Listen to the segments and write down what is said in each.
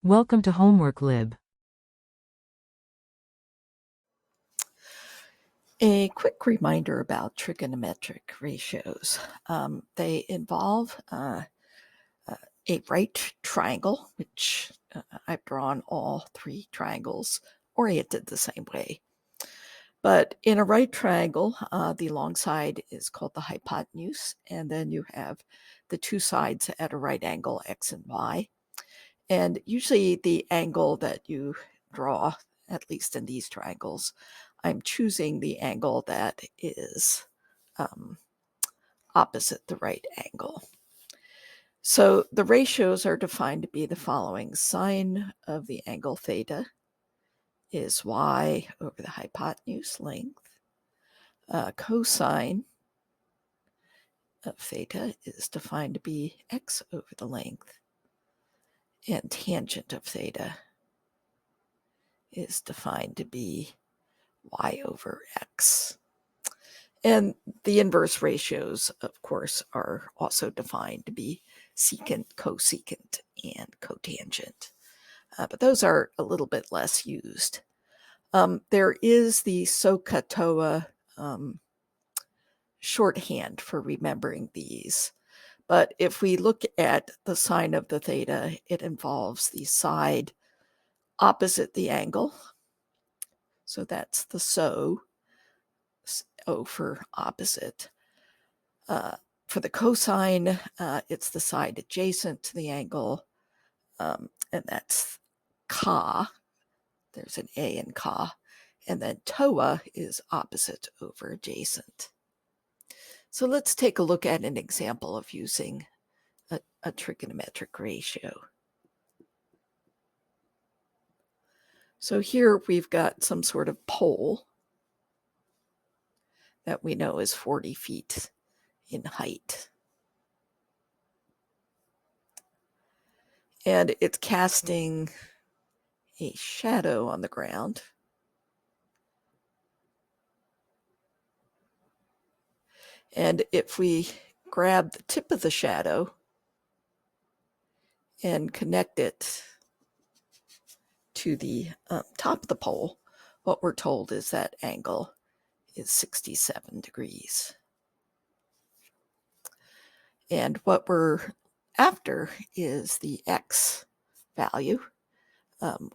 Welcome to Homework Lib. A quick reminder about trigonometric ratios. They involve a right triangle, which I've drawn all three triangles oriented the same way. But in a right triangle, the long side is called the hypotenuse, and then you have the two sides at a right angle, x and y. And usually the angle that you draw, at least in these triangles, I'm choosing the angle that is opposite the right angle. So the ratios are defined to be the following. Sine of the angle theta is y over the hypotenuse length. Cosine of theta is defined to be x over the length. And tangent of theta is defined to be y over x. And the inverse ratios, of course, are also defined to be secant, cosecant, and cotangent. But those are a little bit less used. There is the SOHCAHTOA shorthand for remembering these. But if we look at the sine of the theta, it involves the side opposite the angle. So that's the SO, O for opposite. For the cosine, it's the side adjacent to the angle, and that's ka. There's an A in ka. And then TOA is opposite over adjacent. So let's take a look at an example of using a trigonometric ratio. So here we've got some sort of pole that we know is 40 feet in height. And it's casting a shadow on the ground. And if we grab the tip of the shadow and connect it to the top of the pole, what we're told is that angle is 67 degrees. And what we're after is the x value.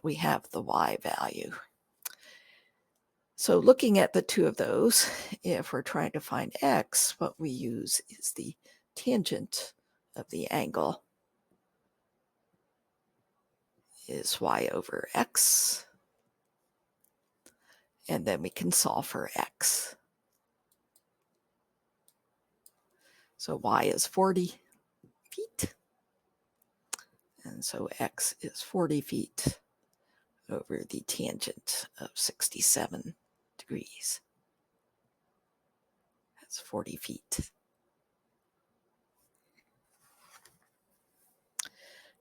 We have the y value. So looking at the two of those, if we're trying to find x, what we use is the tangent of the angle is y over x. And then we can solve for x. So y is 40 feet. And so x is 40 feet over the tangent of 67 degrees. That's 40 feet.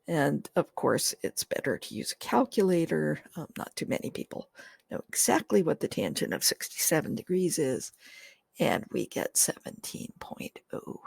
And of course, it's better to use a calculator. Not too many people know exactly what the tangent of 67 degrees is. And we get 17.0